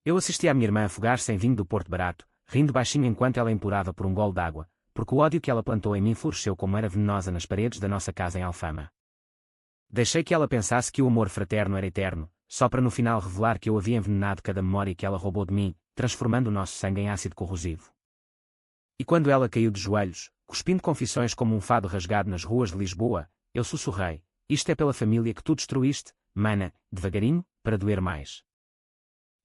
Eu assisti à minha irmã afogar-se em vinho do Porto Barato, rindo baixinho enquanto ela implorava por um gole d'água, porque o ódio que ela plantou em mim floresceu como era venenosa nas paredes da nossa casa em Alfama. Deixei que ela pensasse que o amor fraterno era eterno, só para no final revelar que eu havia envenenado cada memória que ela roubou de mim, transformando o nosso sangue em ácido corrosivo. E quando ela caiu de joelhos, cuspindo confissões como um fado rasgado nas ruas de Lisboa, eu sussurrei: isto é pela família que tu destruíste, mana, devagarinho, para doer mais.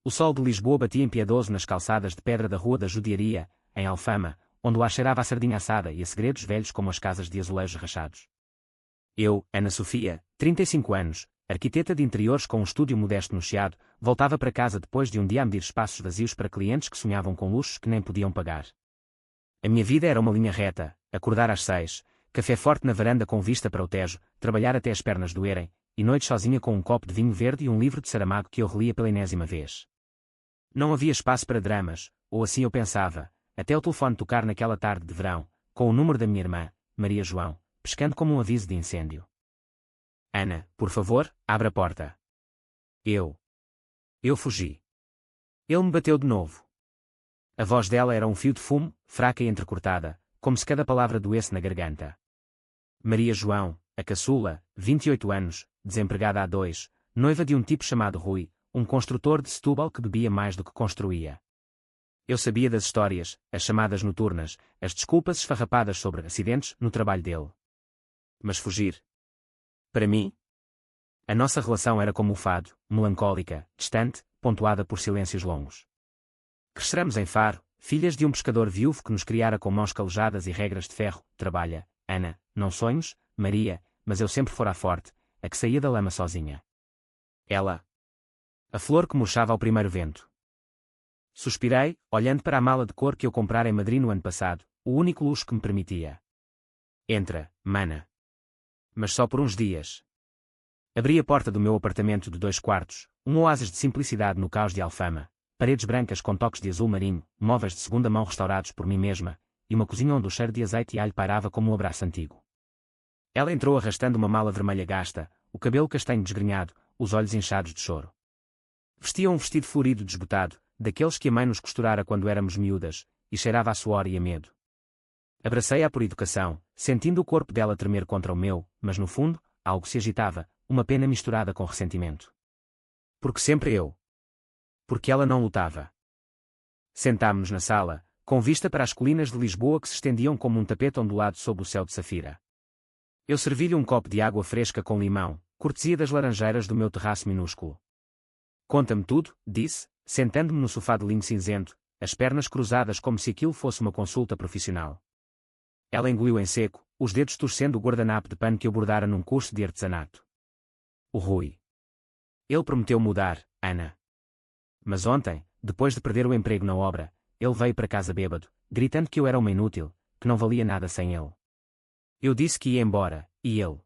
O sol de Lisboa batia impiedoso nas calçadas de pedra da Rua da Judiaria, em Alfama, onde o ar cheirava a sardinha assada e a segredos velhos como as casas de azulejos rachados. Eu, Ana Sofia, 35 anos, arquiteta de interiores com um estúdio modesto no Chiado, voltava para casa depois de um dia a medir espaços vazios para clientes que sonhavam com luxos que nem podiam pagar. A minha vida era uma linha reta: acordar às 6, café forte na varanda com vista para o Tejo, trabalhar até as pernas doerem, e noite sozinha com um copo de vinho verde e um livro de Saramago que eu relia pela enésima vez. Não havia espaço para dramas, ou assim eu pensava, até o telefone tocar naquela tarde de verão, com o número da minha irmã, Maria João, pescando como um aviso de incêndio. Ana, por favor, abra a porta. Eu fugi. Ele me bateu de novo. A voz dela era um fio de fumo, fraca e entrecortada, como se cada palavra doesse na garganta. Maria João, a caçula, 28 anos, desempregada há 2, noiva de um tipo chamado Rui, um construtor de Setúbal que bebia mais do que construía. Eu sabia das histórias, as chamadas noturnas, as desculpas esfarrapadas sobre acidentes no trabalho dele. Mas fugir? Para mim? A nossa relação era como o fado, melancólica, distante, pontuada por silêncios longos. Cresceremos em Faro, filhas de um pescador viúvo que nos criara com mãos calejadas e regras de ferro. Trabalha, Ana, não sonhos, Maria, mas eu sempre fora a forte, a que saía da lama sozinha. Ela. A flor que murchava ao primeiro vento. Suspirei, olhando para a mala de cor que eu comprara em Madrid no ano passado, o único luxo que me permitia. Entra, mana. Mas só por uns dias. Abri a porta do meu apartamento de 2 quartos, um oásis de simplicidade no caos de Alfama, paredes brancas com toques de azul marinho, móveis de segunda mão restaurados por mim mesma, e uma cozinha onde o cheiro de azeite e alho pairava como um abraço antigo. Ela entrou arrastando uma mala vermelha gasta, o cabelo castanho desgrenhado, os olhos inchados de choro. Vestia um vestido florido desbotado, daqueles que a mãe nos costurara quando éramos miúdas, e cheirava a suor e a medo. Abracei-a por educação, sentindo o corpo dela tremer contra o meu, mas no fundo, algo se agitava, uma pena misturada com ressentimento. Porque sempre eu. Porque ela não lutava. Sentámo-nos na sala, com vista para as colinas de Lisboa que se estendiam como um tapete ondulado sob o céu de safira. Eu servi-lhe um copo de água fresca com limão, cortesia das laranjeiras do meu terraço minúsculo. Conta-me tudo, disse, sentando-me no sofá de linho cinzento, as pernas cruzadas como se aquilo fosse uma consulta profissional. Ela engoliu em seco, os dedos torcendo o guardanapo de pano que eu bordara num curso de artesanato. O Rui. Ele prometeu mudar, Ana. Mas ontem, depois de perder o emprego na obra, ele veio para casa bêbado, gritando que eu era uma inútil, que não valia nada sem ele. Eu disse que ia embora, e ele.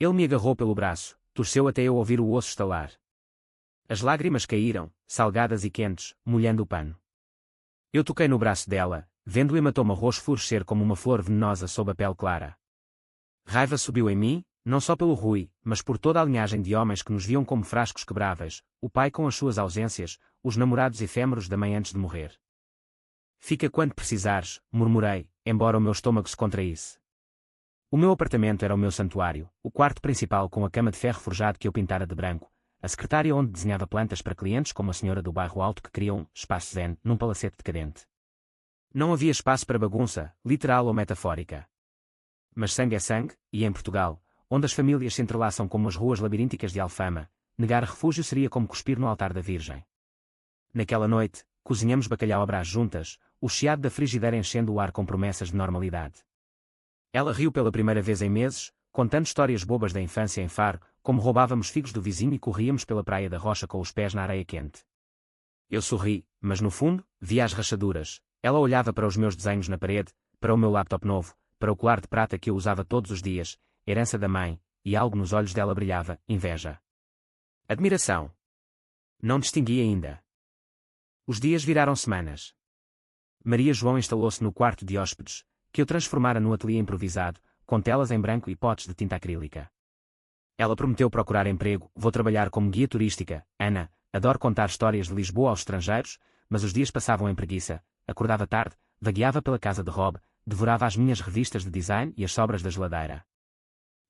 Ele me agarrou pelo braço, torceu até eu ouvir o osso estalar. As lágrimas caíram, salgadas e quentes, molhando o pano. Eu toquei no braço dela, vendo o hematoma roxo florescer como uma flor venenosa sob a pele clara. Raiva subiu em mim, não só pelo Rui, mas por toda a linhagem de homens que nos viam como frascos quebráveis, o pai com as suas ausências, os namorados efêmeros da mãe antes de morrer. Fica quando precisares, murmurei, embora o meu estômago se contraísse. O meu apartamento era o meu santuário, o quarto principal com a cama de ferro forjado que eu pintara de branco, a secretária onde desenhava plantas para clientes como a senhora do bairro alto que queria um espaço zen num palacete decadente. Não havia espaço para bagunça, literal ou metafórica. Mas sangue é sangue, e em Portugal, onde as famílias se entrelaçam como as ruas labirínticas de Alfama, negar refúgio seria como cuspir no altar da Virgem. Naquela noite, cozinhamos bacalhau à brás juntas, o chiado da frigideira enchendo o ar com promessas de normalidade. Ela riu pela primeira vez em meses, contando histórias bobas da infância em Faro, como roubávamos figos do vizinho e corríamos pela praia da Rocha com os pés na areia quente. Eu sorri, mas no fundo, via as rachaduras. Ela olhava para os meus desenhos na parede, para o meu laptop novo, para o colar de prata que eu usava todos os dias, herança da mãe, e algo nos olhos dela brilhava, inveja. Admiração. Não distingui ainda. Os dias viraram semanas. Maria João instalou-se no quarto de hóspedes, que eu transformara no ateliê improvisado, com telas em branco e potes de tinta acrílica. Ela prometeu procurar emprego. Vou trabalhar como guia turística, Ana, Adoro contar histórias de Lisboa aos estrangeiros, mas os dias passavam em preguiça. Acordava tarde, vagueava pela casa de Rob, devorava as minhas revistas de design e as sobras da geladeira.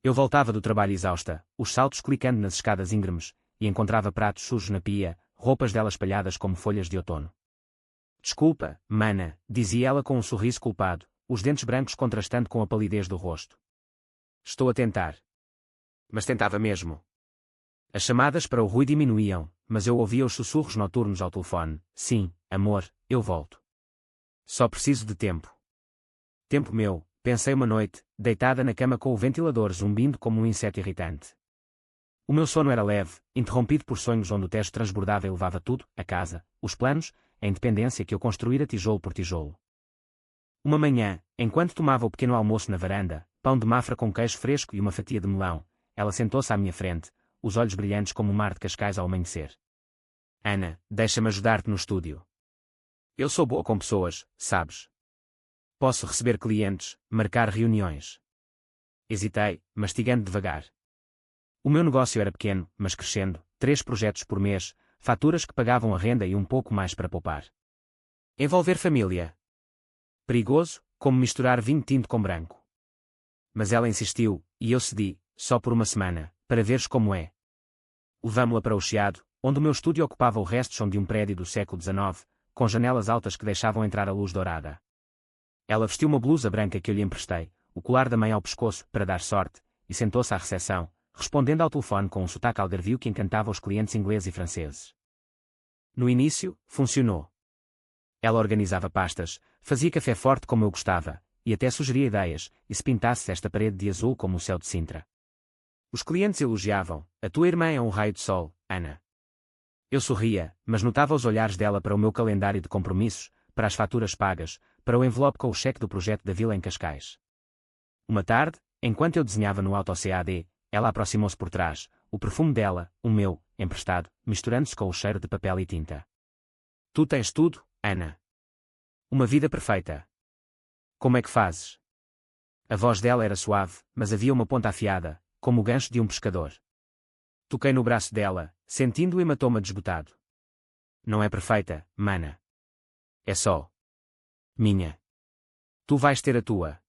Eu voltava do trabalho exausta, os saltos clicando nas escadas íngremes, e encontrava pratos sujos na pia, roupas dela espalhadas como folhas de outono. Desculpa, mana, dizia ela com um sorriso culpado, os dentes brancos contrastando com a palidez do rosto. Estou a tentar. Mas tentava mesmo. As chamadas para o Rui diminuíam, mas eu ouvia os sussurros noturnos ao telefone. Sim, amor, eu volto. Só preciso de tempo. Tempo meu, pensei uma noite, deitada na cama com o ventilador zumbindo como um inseto irritante. O meu sono era leve, interrompido por sonhos onde o tejo transbordava e levava tudo, a casa, os planos, a independência que eu construíra tijolo por tijolo. Uma manhã, enquanto tomava o pequeno almoço na varanda, pão de mafra com queijo fresco e uma fatia de melão, ela sentou-se à minha frente, os olhos brilhantes como o mar de Cascais ao amanhecer. Ana, deixa-me ajudar-te no estúdio. Eu sou boa com pessoas, sabes? Posso receber clientes, marcar reuniões. Hesitei, mastigando devagar. O meu negócio era pequeno, mas crescendo, 3 projetos por mês, faturas que pagavam a renda e um pouco mais para poupar. Envolver família. Perigoso, como misturar vinho tinto com branco. Mas ela insistiu, e eu cedi, só por uma semana, para veres como é. Levámo-la para o Chiado, onde o meu estúdio ocupava o resto chão de um prédio do século XIX, com janelas altas que deixavam entrar a luz dourada. Ela vestiu uma blusa branca que eu lhe emprestei, o colar da mãe ao pescoço, para dar sorte, e sentou-se à recepção, respondendo ao telefone com um sotaque algarvio que encantava os clientes ingleses e franceses. No início, funcionou. Ela organizava pastas, fazia café forte como eu gostava, e até sugeria ideias, e se pintasse esta parede de azul como o céu de Sintra. Os clientes elogiavam, a tua irmã é um raio de sol, Ana. Eu sorria, mas notava os olhares dela para o meu calendário de compromissos, para as faturas pagas, para o envelope com o cheque do projeto da vila em Cascais. Uma tarde, enquanto eu desenhava no AutoCAD, ela aproximou-se por trás, o perfume dela, o meu, emprestado, misturando-se com o cheiro de papel e tinta. Tu tens tudo, Ana. Uma vida perfeita. Como é que fazes? A voz dela era suave, mas havia uma ponta afiada, como o gancho de um pescador. Toquei no braço dela, sentindo o hematoma desbotado. Não é perfeita, mana. É só minha. Tu vais ter a tua.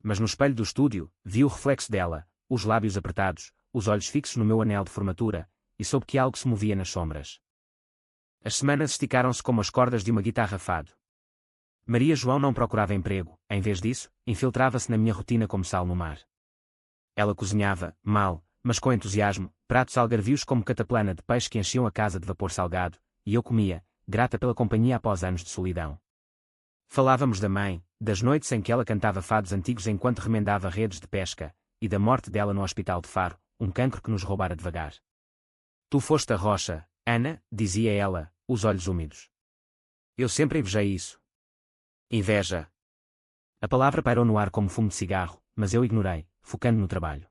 Mas no espelho do estúdio, vi o reflexo dela, os lábios apertados, os olhos fixos no meu anel de formatura, e soube que algo se movia nas sombras. As semanas esticaram-se como as cordas de uma guitarra fado. Maria João não procurava emprego, em vez disso, infiltrava-se na minha rotina como sal no mar. Ela cozinhava, mal, mas com entusiasmo, pratos algarvios como cataplana de peixe que enchiam a casa de vapor salgado, e eu comia, grata pela companhia após anos de solidão. Falávamos da mãe, das noites em que ela cantava fados antigos enquanto remendava redes de pesca, e da morte dela no hospital de Faro, um cancro que nos roubara devagar. Tu foste a rocha, Ana, dizia ela, os olhos úmidos. Eu sempre invejei isso. Inveja. A palavra pairou no ar como fumo de cigarro, mas eu ignorei, focando no trabalho.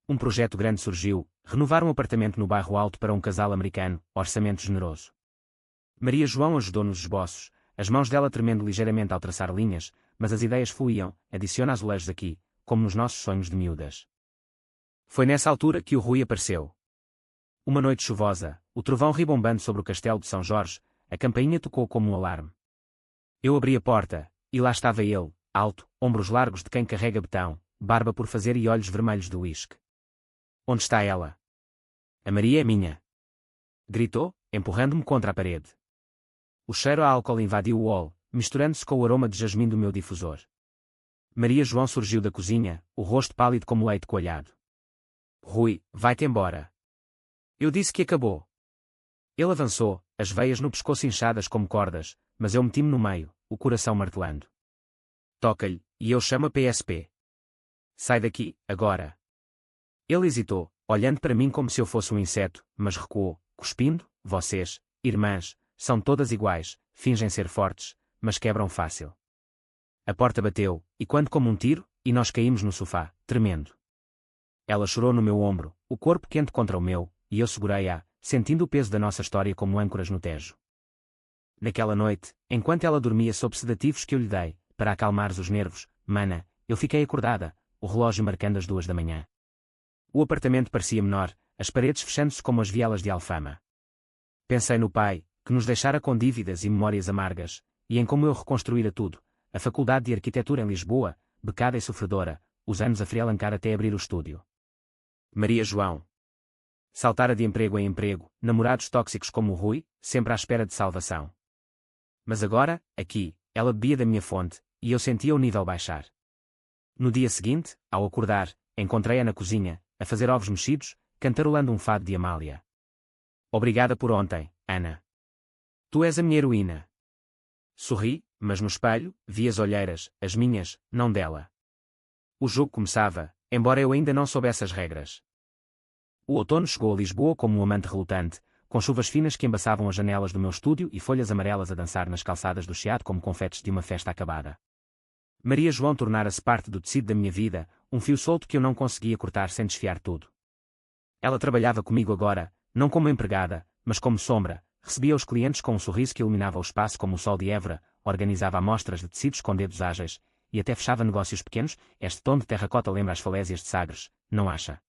Um projeto grande surgiu, renovar um apartamento no bairro Alto para um casal americano, orçamento generoso. Maria João ajudou nos esboços, as mãos dela tremendo ligeiramente ao traçar linhas, mas as ideias fluíam, adiciona azulejos aqui, como nos nossos sonhos de miúdas. Foi nessa altura que o Rui apareceu. Uma noite chuvosa, o trovão ribombando sobre o castelo de São Jorge, a campainha tocou como um alarme. Eu abri a porta, e lá estava ele, alto, ombros largos de quem carrega betão, barba por fazer e olhos vermelhos de uísque. Onde está ela? A Maria é minha. Gritou, empurrando-me contra a parede. O cheiro a álcool invadiu o hall, misturando-se com o aroma de jasmim do meu difusor. Maria João surgiu da cozinha, o rosto pálido como leite coalhado. Rui, vai-te embora. Eu disse que acabou. Ele avançou, as veias no pescoço inchadas como cordas, mas eu meti-me no meio, o coração martelando. Toca-lhe, e eu chamo a PSP. Sai daqui, agora. Ele hesitou, olhando para mim como se eu fosse um inseto, mas recuou, cuspindo, vocês, irmãs, são todas iguais, fingem ser fortes, mas quebram fácil. A porta bateu, e quando como um tiro, e nós caímos no sofá, tremendo. Ela chorou no meu ombro, o corpo quente contra o meu, e eu segurei-a, sentindo o peso da nossa história como âncoras no Tejo. Naquela noite, enquanto ela dormia sob sedativos que eu lhe dei, para acalmar os nervos, mana, eu fiquei acordada, o relógio marcando as 2 da manhã. O apartamento parecia menor, as paredes fechando-se como as vielas de Alfama. Pensei no pai, que nos deixara com dívidas e memórias amargas, e em como eu reconstruíra tudo, a Faculdade de Arquitetura em Lisboa, becada e sofredora, os anos a freelancar até abrir o estúdio. Maria João. Saltara de emprego em emprego, namorados tóxicos como o Rui, sempre à espera de salvação. Mas agora, aqui, ela bebia da minha fonte, e eu sentia o nível baixar. No dia seguinte, ao acordar, encontrei-a na cozinha, a fazer ovos mexidos, cantarolando um fado de Amália. Obrigada por ontem, Ana. Tu és a minha heroína. Sorri, mas no espelho, vi as olheiras, as minhas, não dela. O jogo começava, embora eu ainda não soubesse as regras. O outono chegou a Lisboa como um amante relutante, com chuvas finas que embaçavam as janelas do meu estúdio e folhas amarelas a dançar nas calçadas do Chiado como confetes de uma festa acabada. Maria João tornara-se parte do tecido da minha vida, um fio solto que eu não conseguia cortar sem desfiar tudo. Ela trabalhava comigo agora, não como empregada, mas como sombra, recebia os clientes com um sorriso que iluminava o espaço como o sol de Évora, organizava amostras de tecidos com dedos ágeis, e até fechava negócios pequenos. Este tom de terracota lembra as falésias de Sagres, não acha?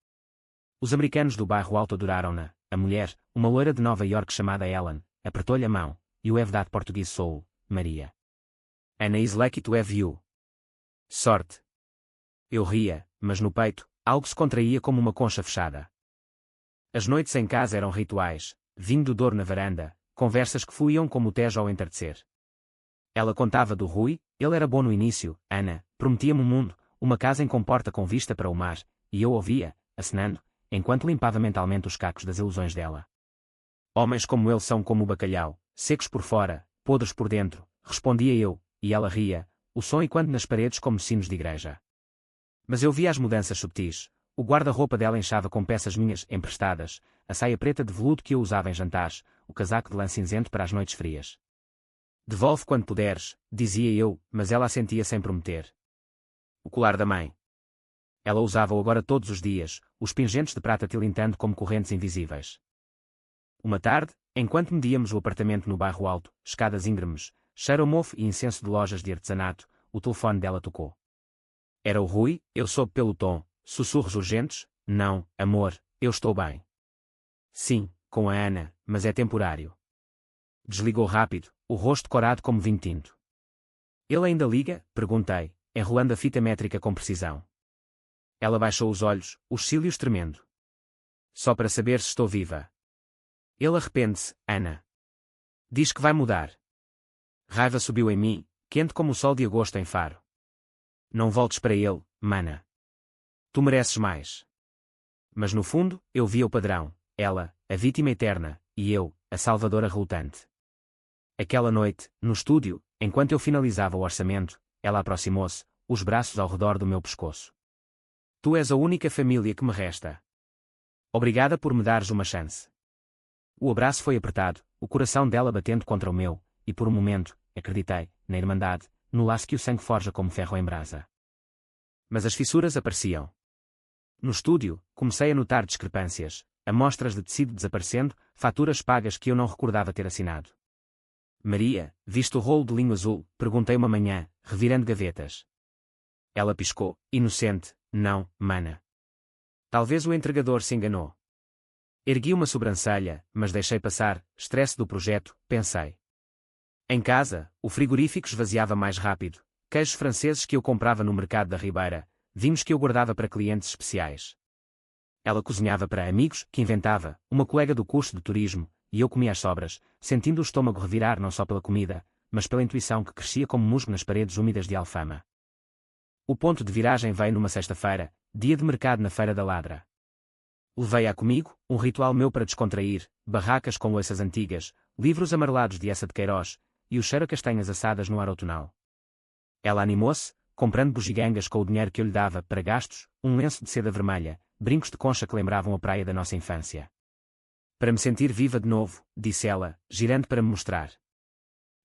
Os americanos do bairro Alto adoraram-na. A mulher, uma loira de Nova York chamada Ellen, apertou-lhe a mão, e o Evdade português soul, Maria. Anna is lucky to have you. Sorte. Eu ria, mas no peito, algo se contraía como uma concha fechada. As noites em casa eram rituais, vinho do Douro na varanda, conversas que fluíam como o Tejo ao entardecer. Ela contava do Rui, ele era bom no início, Ana, prometia-me um mundo, uma casa em comporta com vista para o mar, e eu ouvia, acenando, enquanto limpava mentalmente os cacos das ilusões dela. Homens como ele são como o bacalhau, secos por fora, podres por dentro, respondia eu, e ela ria, o som ecoando nas paredes como sinos de igreja. Mas eu via as mudanças subtis, o guarda-roupa dela inchava com peças minhas emprestadas, a saia preta de veludo que eu usava em jantares, o casaco de lã cinzento para as noites frias. Devolve quando puderes, dizia eu, mas ela assentia sem prometer. O colar da mãe. Ela usava-o agora todos os dias, os pingentes de prata tilintando como correntes invisíveis. Uma tarde, enquanto medíamos o apartamento no bairro Alto, escadas íngremes, cheiro a mofo e incenso de lojas de artesanato, o telefone dela tocou. Era o Rui, eu soube pelo tom, sussurros urgentes, não, amor, eu estou bem. Sim, com a Ana, mas é temporário. Desligou rápido, o rosto corado como vinho tinto. Ele ainda liga? Perguntei, enrolando a fita métrica com precisão. Ela baixou os olhos, os cílios tremendo. Só para saber se estou viva. Ele arrepende-se, Ana. Diz que vai mudar. Raiva subiu em mim, quente como o sol de agosto em Faro. Não voltes para ele, mana. Tu mereces mais. Mas no fundo, eu via o padrão, ela, a vítima eterna, e eu, a salvadora relutante. Aquela noite, no estúdio, enquanto eu finalizava o orçamento, ela aproximou-se, os braços ao redor do meu pescoço. Tu és a única família que me resta. Obrigada por me dares uma chance. O abraço foi apertado, o coração dela batendo contra o meu, e por um momento, acreditei, na irmandade, no laço que o sangue forja como ferro em brasa. Mas as fissuras apareciam. No estúdio, comecei a notar discrepâncias, amostras de tecido desaparecendo, faturas pagas que eu não recordava ter assinado. Maria, viste o rolo de linho azul? Perguntei uma manhã, revirando gavetas. Ela piscou, inocente, não, mana. Talvez o entregador se enganou. Ergui uma sobrancelha, mas deixei passar, estresse do projeto, pensei. Em casa, o frigorífico esvaziava mais rápido, queijos franceses que eu comprava no mercado da Ribeira, vinhos que eu guardava para clientes especiais. Ela cozinhava para amigos, que inventava, uma colega do curso de turismo, e eu comia as sobras, sentindo o estômago revirar não só pela comida, mas pela intuição que crescia como musgo nas paredes úmidas de Alfama. O ponto de viragem veio numa sexta-feira, dia de mercado na Feira da Ladra. Levei-a comigo, um ritual meu para descontrair, barracas com louças antigas, livros amarelados de Essa de Queiroz, e o cheiro a castanhas assadas no ar outonal. Ela animou-se, comprando bugigangas com o dinheiro que eu lhe dava para gastos, um lenço de seda vermelha, brincos de concha que lembravam a praia da nossa infância. Para me sentir viva de novo, disse ela, girando para me mostrar.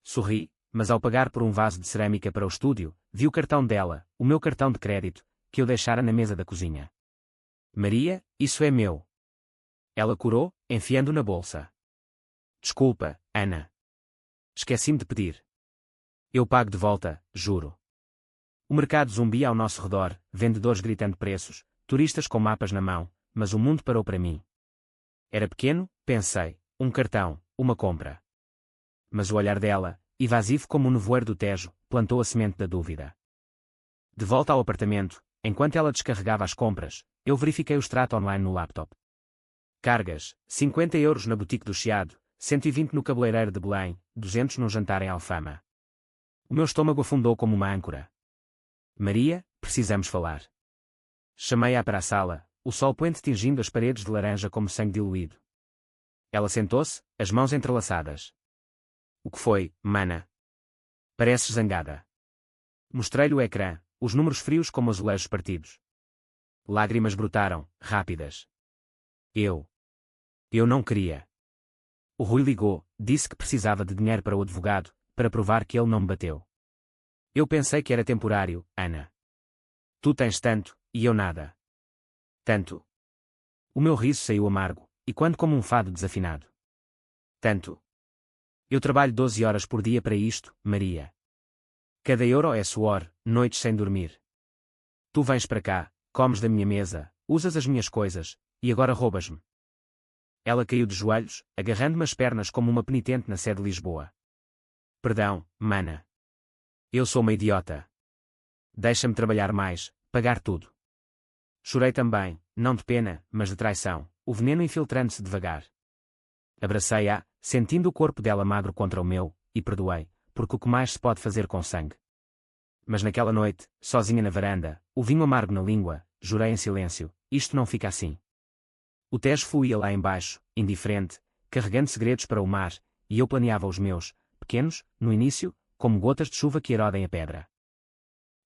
Sorri, mas ao pagar por um vaso de cerâmica para o estúdio, vi o cartão dela, o meu cartão de crédito, que eu deixara na mesa da cozinha. Maria, isso é meu. Ela corou, enfiando na bolsa. Desculpa, Ana. Esqueci-me de pedir. Eu pago de volta, juro. O mercado zumbia ao nosso redor, vendedores gritando preços, turistas com mapas na mão, mas o mundo parou para mim. Era pequeno, pensei, um cartão, uma compra. Mas o olhar dela, evasivo como o nevoeiro do Tejo, plantou a semente da dúvida. De volta ao apartamento, enquanto ela descarregava as compras, eu verifiquei o extrato online no laptop. Cargas, 50 euros na boutique do Chiado, 120 no cabeleireiro de Belém, 200 num jantar em Alfama. O meu estômago afundou como uma âncora. Maria, precisamos falar. Chamei-a para a sala, o sol poente tingindo as paredes de laranja como sangue diluído. Ela sentou-se, as mãos entrelaçadas. O que foi, mana? Pareces zangada. Mostrei-lhe o ecrã, os números frios como azulejos partidos. Lágrimas brotaram, rápidas. Eu não queria. O Rui ligou, disse que precisava de dinheiro para o advogado, para provar que ele não me bateu. Eu pensei que era temporário, Ana. Tu tens tanto, e eu nada. Tanto. O meu riso saiu amargo, e quando como um fado desafinado. Tanto. Eu trabalho 12 horas por dia para isto, Maria. Cada euro é suor, noites sem dormir. Tu vens para cá, comes da minha mesa, usas as minhas coisas, e agora roubas-me. Ela caiu de joelhos, agarrando-me as pernas como uma penitente na sé de Lisboa. Perdão, mana. Eu sou uma idiota. Deixa-me trabalhar mais, pagar tudo. Chorei também, não de pena, mas de traição, o veneno infiltrando-se devagar. Abracei-a, sentindo o corpo dela magro contra o meu, e perdoei, porque o que mais se pode fazer com sangue? Mas naquela noite, sozinha na varanda, o vinho amargo na língua, jurei em silêncio, isto não fica assim. O Tejo fluía lá embaixo, indiferente, carregando segredos para o mar, e eu planeava os meus, pequenos, no início, como gotas de chuva que erodem a pedra.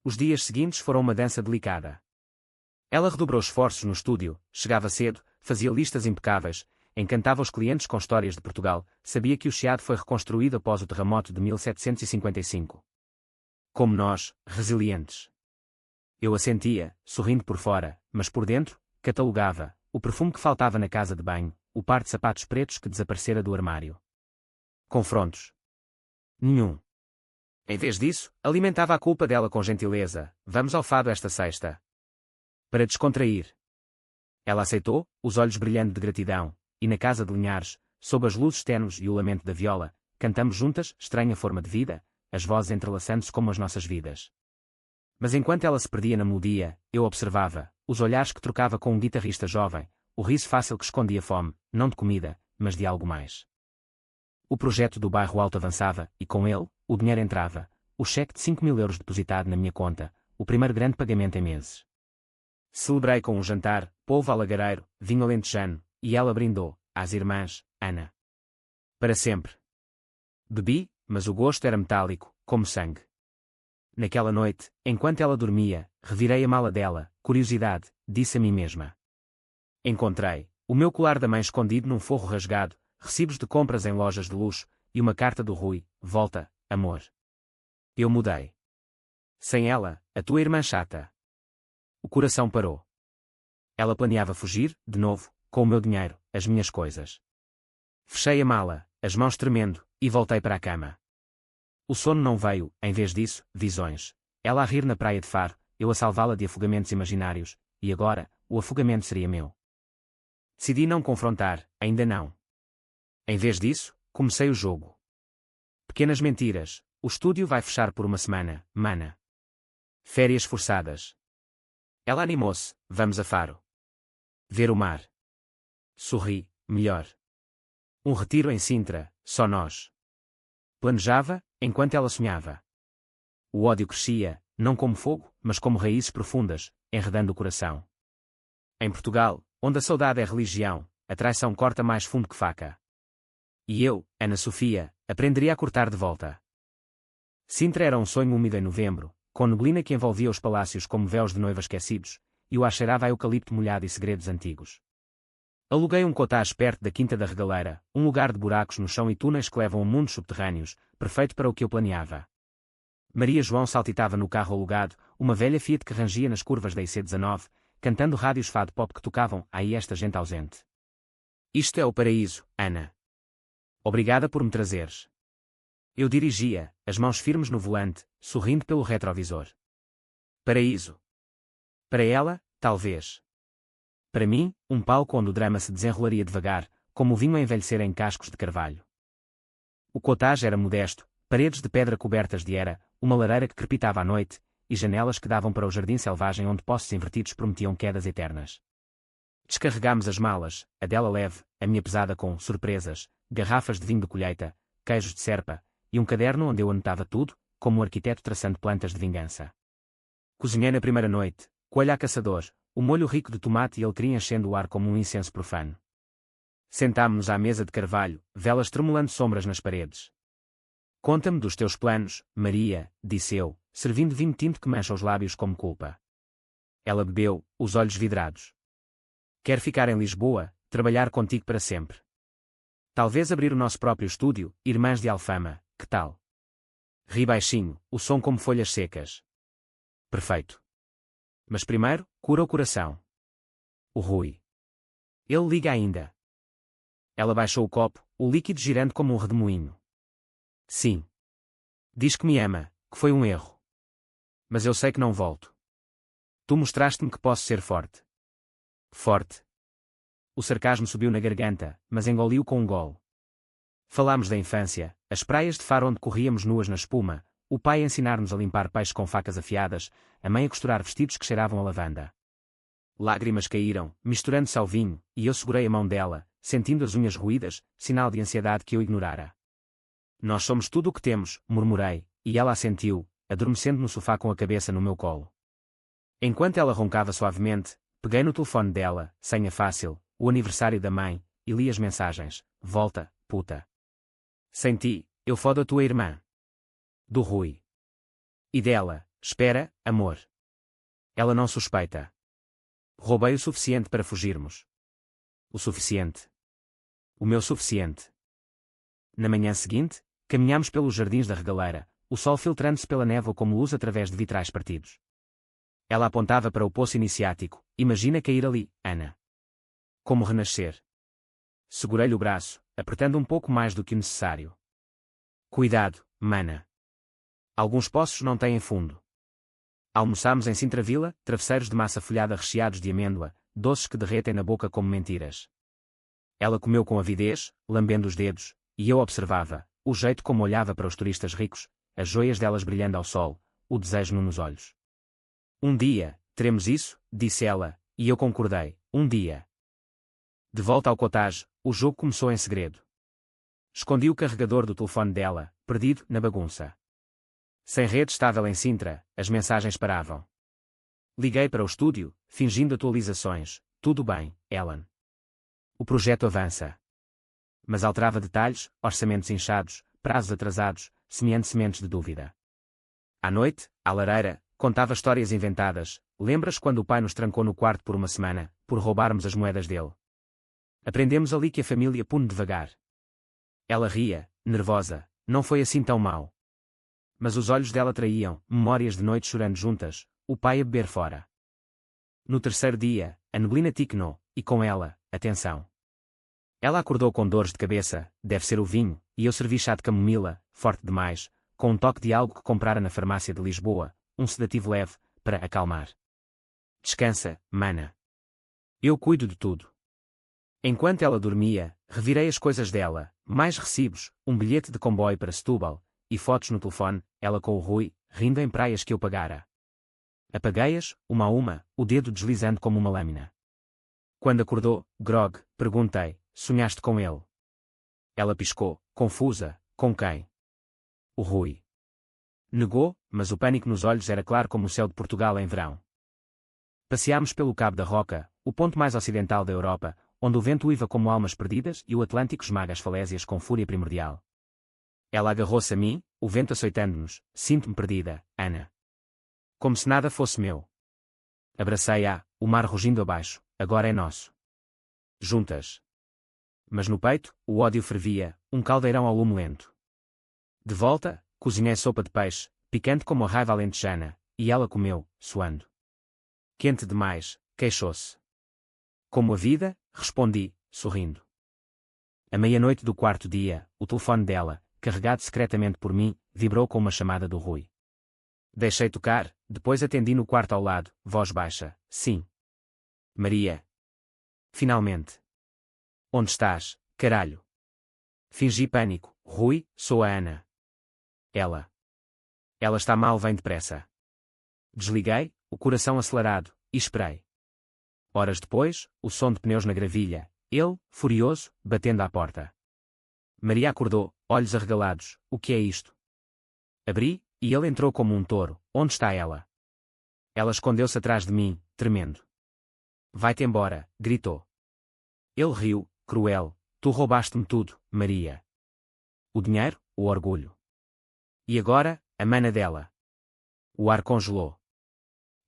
Os dias seguintes foram uma dança delicada. Ela redobrou esforços no estúdio, chegava cedo, fazia listas impecáveis, encantava os clientes com histórias de Portugal, sabia que o Chiado foi reconstruído após o terremoto de 1755. Como nós, resilientes. Eu assentia, sorrindo por fora, mas por dentro, catalogava, o perfume que faltava na casa de banho, o par de sapatos pretos que desaparecera do armário. Confrontos. Nenhum. Em vez disso, alimentava a culpa dela com gentileza, vamos ao fado esta sexta. Para descontrair. Ela aceitou, os olhos brilhando de gratidão, e na casa de Linhares, sob as luzes tenues e o lamento da viola, cantamos juntas, estranha forma de vida, as vozes entrelaçando-se como as nossas vidas. Mas enquanto ela se perdia na melodia, eu observava, os olhares que trocava com um guitarrista jovem, o riso fácil que escondia fome, não de comida, mas de algo mais. O projeto do bairro Alto avançava, e com ele, o dinheiro entrava, o cheque de 5.000 euros depositado na minha conta, o primeiro grande pagamento em meses. Celebrei com um jantar, polvo alagareiro, vinho alentejano, e ela brindou, às irmãs, Ana. Para sempre. Bebi, mas o gosto era metálico, como sangue. Naquela noite, enquanto ela dormia, revirei a mala dela, curiosidade, disse a mim mesma. Encontrei o meu colar da mãe escondido num forro rasgado, recibos de compras em lojas de luxo, e uma carta do Rui, volta, amor. Eu mudei. Sem ela, a tua irmã chata. O coração parou. Ela planeava fugir, de novo, com o meu dinheiro, as minhas coisas. Fechei a mala, as mãos tremendo, e voltei para a cama. O sono não veio, em vez disso, visões. Ela a rir na praia de Faro, eu a salvá-la de afogamentos imaginários, e agora, o afogamento seria meu. Decidi não confrontar, ainda não. Em vez disso, comecei o jogo. Pequenas mentiras, o estúdio vai fechar por uma semana, mana. Férias forçadas. Ela animou-se, vamos a Faro. Ver o mar. Sorri, melhor. Um retiro em Sintra, só nós. Planejava, enquanto ela sonhava. O ódio crescia, não como fogo, mas como raízes profundas, enredando o coração. Em Portugal, onde a saudade é religião, a traição corta mais fundo que faca. E eu, Ana Sofia, aprenderia a cortar de volta. Sintra era um sonho úmido em novembro, com neblina que envolvia os palácios como véus de noiva esquecidos, e o ar cheirava a eucalipto molhado e segredos antigos. Aluguei um cottage perto da Quinta da Regaleira, um lugar de buracos no chão e túneis que levam a mundos subterrâneos, perfeito para o que eu planeava. Maria João saltitava no carro alugado, uma velha Fiat que rangia nas curvas da IC19, cantando rádios fado pop que tocavam aí esta gente ausente. Isto é o paraíso, Ana. Obrigada por me trazeres. Eu dirigia, as mãos firmes no volante, sorrindo pelo retrovisor. Paraíso. Para ela, talvez. Para mim, um palco onde o drama se desenrolaria devagar, como o vinho a envelhecer em cascos de carvalho. O cottage era modesto, paredes de pedra cobertas de era, uma lareira que crepitava à noite, e janelas que davam para o jardim selvagem onde poços invertidos prometiam quedas eternas. Descarregámos as malas, a dela leve, a minha pesada com surpresas, garrafas de vinho de colheita, queijos de serpa, e um caderno onde eu anotava tudo, como um arquiteto traçando plantas de vingança. Cozinhei na primeira noite, coelho a caçador, o molho rico de tomate e alecrim enchendo o ar como um incenso profano. Sentámo-nos à mesa de carvalho, velas tremulando sombras nas paredes. Conta-me dos teus planos, Maria, disse eu, servindo vinho tinto que mancha os lábios como culpa. Ela bebeu, os olhos vidrados. Quero ficar em Lisboa, trabalhar contigo para sempre. Talvez abrir o nosso próprio estúdio, Irmãs de Alfama, que tal? Ri baixinho, o som como folhas secas. Perfeito. Mas primeiro, cura o coração. O Rui. Ele liga ainda. Ela baixou o copo, o líquido girando como um redemoinho. Sim. Diz que me ama, que foi um erro. Mas eu sei que não volto. Tu mostraste-me que posso ser forte. Forte. O sarcasmo subiu na garganta, mas engoliu com um gole. Falámos da infância, as praias de Faro onde corríamos nuas na espuma, o pai a ensinar-nos a limpar peixes com facas afiadas, a mãe a costurar vestidos que cheiravam a lavanda. Lágrimas caíram, misturando-se ao vinho, e eu segurei a mão dela, sentindo as unhas roídas, sinal de ansiedade que eu ignorara. Nós somos tudo o que temos, murmurei, e ela assentiu, adormecendo no sofá com a cabeça no meu colo. Enquanto ela roncava suavemente, peguei no telefone dela, senha fácil, o aniversário da mãe, e li as mensagens. Volta, puta. Sem ti, eu fodo a tua irmã. Do Rui. E dela, espera, amor. Ela não suspeita. Roubei o suficiente para fugirmos. O suficiente. O meu suficiente. Na manhã seguinte, caminhámos pelos jardins da regaleira, o sol filtrando-se pela névoa como luz através de vitrais partidos. Ela apontava para o poço iniciático. Imagina cair ali, Ana. Como renascer. Segurei-lhe o braço, apertando um pouco mais do que o necessário. Cuidado, mana. Alguns poços não têm fundo. Almoçámos em Sintra Vila, travesseiros de massa folhada recheados de amêndoa, doces que derretem na boca como mentiras. Ela comeu com avidez, lambendo os dedos, e eu observava, o jeito como olhava para os turistas ricos, as joias delas brilhando ao sol, o desejo nos olhos. Um dia, teremos isso, disse ela, e eu concordei, um dia. De volta ao cottage, o jogo começou em segredo. Escondi o carregador do telefone dela, perdido na bagunça. Sem rede estável em Sintra, as mensagens paravam. Liguei para o estúdio, fingindo atualizações. Tudo bem, Ellen. O projeto avança. Mas alterava detalhes, orçamentos inchados, prazos atrasados, semeando sementes de dúvida. À noite, à lareira, contava histórias inventadas. Lembras quando o pai nos trancou no quarto por uma semana, por roubarmos as moedas dele? Aprendemos ali que a família pune devagar. Ela ria, nervosa, não foi assim tão mau. Mas os olhos dela traíam, memórias de noite chorando juntas, o pai a beber fora. No terceiro dia, a neblina ticnou, e com ela, a tensão. Ela acordou com dores de cabeça, deve ser o vinho, e eu servi chá de camomila, forte demais, com um toque de algo que comprara na farmácia de Lisboa, um sedativo leve, para acalmar. Descansa, mana. Eu cuido de tudo. Enquanto ela dormia, revirei as coisas dela, mais recibos, um bilhete de comboio para Setúbal, e fotos no telefone, ela com o Rui, rindo em praias que eu pagara. Apaguei-as, uma a uma, o dedo deslizando como uma lâmina. Quando acordou, grog, perguntei, sonhaste com ele? Ela piscou, confusa, com quem? O Rui. Negou, mas o pânico nos olhos era claro como o céu de Portugal em verão. Passeámos pelo Cabo da Roca, o ponto mais ocidental da Europa, onde o vento uiva como almas perdidas e o Atlântico esmaga as falésias com fúria primordial. Ela agarrou-se a mim, o vento açoitando-nos, sinto-me perdida, Ana. Como se nada fosse meu. Abracei-a, o mar rugindo abaixo, agora é nosso. Juntas. Mas no peito, o ódio fervia, um caldeirão ao lume lento. De volta, cozinhei sopa de peixe, picante como a raiva alentejana, e ela comeu, suando. Quente demais, queixou-se. Como a vida, respondi, sorrindo. À meia-noite do quarto dia, o telefone dela, carregado secretamente por mim, vibrou com uma chamada do Rui. Deixei tocar, depois atendi no quarto ao lado, voz baixa, sim. Maria. Finalmente. Onde estás, caralho? Fingi pânico, Rui, sou a Ana. Ela está mal, vem depressa. Desliguei, o coração acelerado, e esperei. Horas depois, o som de pneus na gravilha, ele, furioso, batendo à porta. Maria acordou, olhos arregalados, o que é isto? Abri, e ele entrou como um touro, onde está ela? Ela escondeu-se atrás de mim, tremendo. Vai-te embora, gritou. Ele riu, cruel, tu roubaste-me tudo, Maria. O dinheiro, o orgulho. E agora, a mana dela. O ar congelou.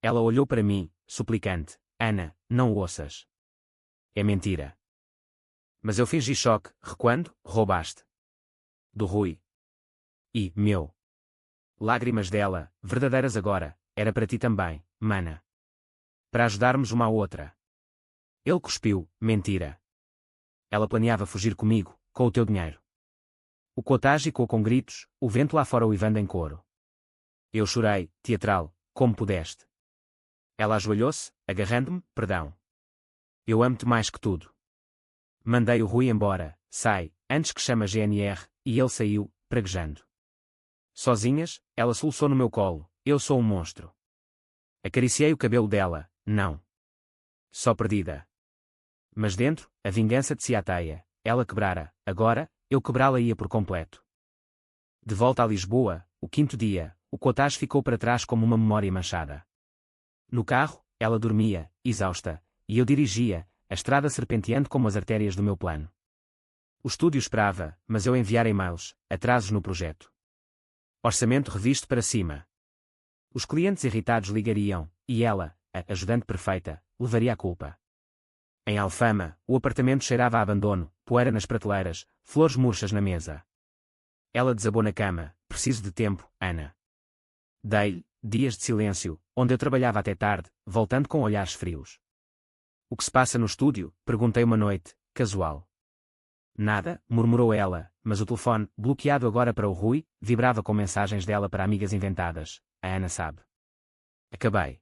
Ela olhou para mim, suplicante. Ana, não o ouças. É mentira. Mas eu fingi choque, recuando, roubaste. Do Rui. E, meu. Lágrimas dela, verdadeiras agora, era para ti também, mana. Para ajudarmos uma à outra. Ele cuspiu, mentira. Ela planeava fugir comigo, com o teu dinheiro. O cottage ecoou com gritos, o vento lá fora uivando em coro. Eu chorei, teatral, como pudeste. Ela ajoelhou-se, agarrando-me, perdão. Eu amo-te mais que tudo. Mandei o Rui embora, sai, antes que chame a GNR, e ele saiu, praguejando. Sozinhas, ela soluçou no meu colo, eu sou um monstro. Acariciei o cabelo dela, não. Só perdida. Mas dentro, a vingança de Ciateia, ela quebrara, agora, eu quebrá-la-ia por completo. De volta a Lisboa, o quinto dia, o cottage ficou para trás como uma memória manchada. No carro, ela dormia, exausta, e eu dirigia, a estrada serpenteando como as artérias do meu plano. O estúdio esperava, mas eu enviara e-mails, atrasos no projeto. Orçamento revisto para cima. Os clientes irritados ligariam, e ela, a ajudante perfeita, levaria a culpa. Em Alfama, o apartamento cheirava a abandono, poeira nas prateleiras, flores murchas na mesa. Ela desabou na cama, preciso de tempo, Ana. Dei-lhe, dias de silêncio, onde eu trabalhava até tarde, voltando com olhares frios. O que se passa no estúdio? Perguntei uma noite, casual. Nada, murmurou ela, mas o telefone, bloqueado agora para o Rui, vibrava com mensagens dela para amigas inventadas. A Ana sabe. Acabei.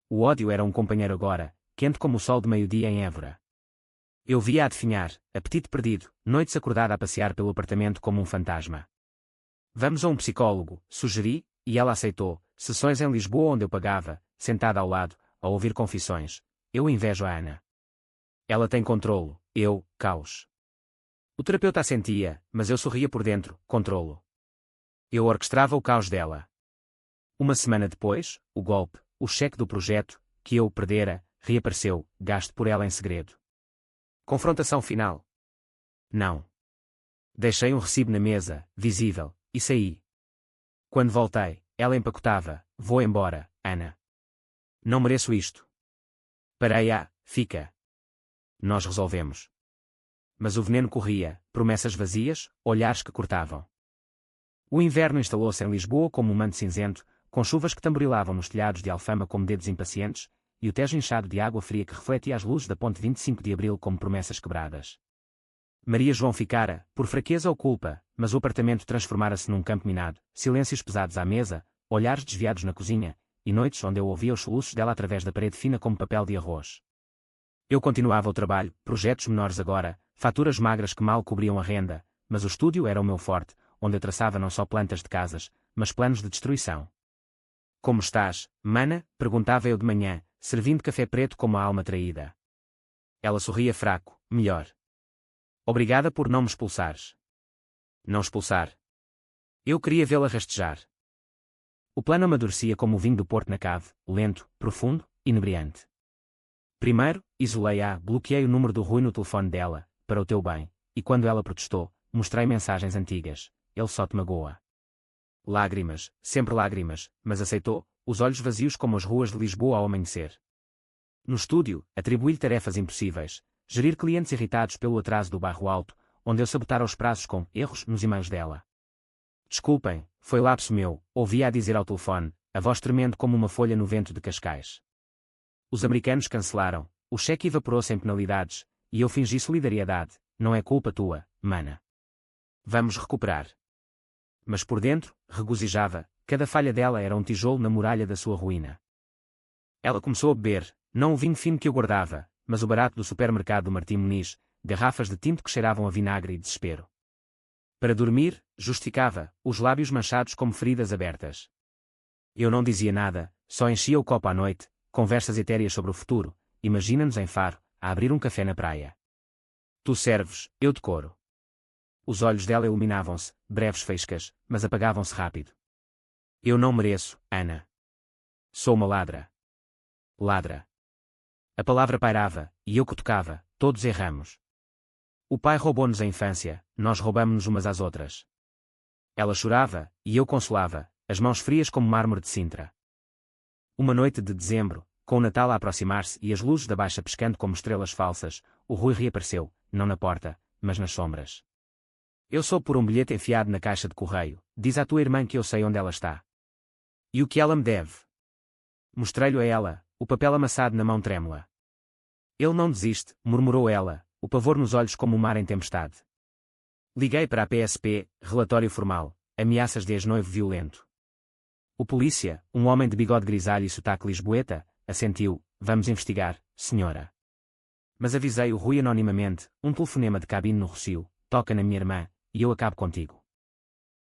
O ódio era um companheiro agora, quente como o sol de meio-dia em Évora. Eu via a definhar, apetite perdido, noites acordada a passear pelo apartamento como um fantasma. Vamos a um psicólogo, sugeri, e ela aceitou, sessões em Lisboa onde eu pagava, sentada ao lado, a ouvir confissões. Eu invejo a Ana. Ela tem controlo, eu, caos. O terapeuta assentia, mas eu sorria por dentro, controlo. Eu orquestrava o caos dela. Uma semana depois, o golpe, o cheque do projeto, que eu perdera, reapareceu, gasto por ela em segredo. Confrontação final. Não. Deixei um recibo na mesa, visível, e saí. Quando voltei, ela empacotava, vou embora, Ana. Não mereço isto. Parei fica. Nós resolvemos. Mas o veneno corria, promessas vazias, olhares que cortavam. O inverno instalou-se em Lisboa como um manto cinzento, com chuvas que tamborilavam nos telhados de Alfama como dedos impacientes, e o Tejo inchado de água fria que refletia as luzes da ponte 25 de Abril como promessas quebradas. Maria João ficara, por fraqueza ou culpa, mas o apartamento transformara-se num campo minado, silêncios pesados à mesa, olhares desviados na cozinha, e noites onde eu ouvia os soluços dela através da parede fina como papel de arroz. Eu continuava o trabalho, projetos menores agora, faturas magras que mal cobriam a renda, mas o estúdio era o meu forte, onde eu traçava não só plantas de casas, mas planos de destruição. Como estás, mana? Perguntava eu de manhã, servindo café preto como a alma traída. Ela sorria fraco, melhor. Obrigada por não me expulsares. Não expulsar. Eu queria vê-la rastejar. O plano amadurecia como o vinho do Porto na cave, lento, profundo, inebriante. Primeiro, isolei-a, bloqueei o número do Rui no telefone dela, para o teu bem, e quando ela protestou, mostrei mensagens antigas, ele só te magoa. Lágrimas, sempre lágrimas, mas aceitou, os olhos vazios como as ruas de Lisboa ao amanhecer. No estúdio, atribuí-lhe tarefas impossíveis, gerir clientes irritados pelo atraso do Barro Alto, onde eu sabotara os prazos com erros nos e-mails dela. Desculpem, foi lapso meu, ouvi-a dizer ao telefone, a voz tremendo como uma folha no vento de Cascais. Os americanos cancelaram, o cheque evaporou-se em penalidades, e eu fingi solidariedade, não é culpa tua, mana. Vamos recuperar. Mas por dentro, regozijava, cada falha dela era um tijolo na muralha da sua ruína. Ela começou a beber, não o vinho fino que eu guardava, mas o barato do supermercado do Martim Muniz, garrafas de tinto que cheiravam a vinagre e desespero. Para dormir, justificava, os lábios manchados como feridas abertas. Eu não dizia nada, só enchia o copo à noite, conversas etéreas sobre o futuro, imagina-nos em Faro, a abrir um café na praia. Tu serves, eu decoro. Os olhos dela iluminavam-se, breves faíscas, mas apagavam-se rápido. Eu não mereço, Ana. Sou uma ladra. Ladra. A palavra pairava, e eu cutucava, todos erramos. O pai roubou-nos a infância, nós roubamo-nos umas às outras. Ela chorava, e eu consolava, as mãos frias como mármore de Sintra. Uma noite de dezembro, com o Natal a aproximar-se e as luzes da baixa piscando como estrelas falsas, o Rui reapareceu, não na porta, mas nas sombras. Eu sou por um bilhete enfiado na caixa de correio, diz à tua irmã que eu sei onde ela está. E o que ela me deve? Mostrei-lhe a ela, o papel amassado na mão trêmula. Ele não desiste, murmurou ela, o pavor nos olhos como o mar em tempestade. Liguei para a PSP, relatório formal, ameaças de ex-noivo violento. O polícia, um homem de bigode grisalho e sotaque lisboeta, assentiu, vamos investigar, senhora. Mas avisei o Rui anonimamente, um telefonema de cabine no Rossio, toca na minha irmã, e eu acabo contigo.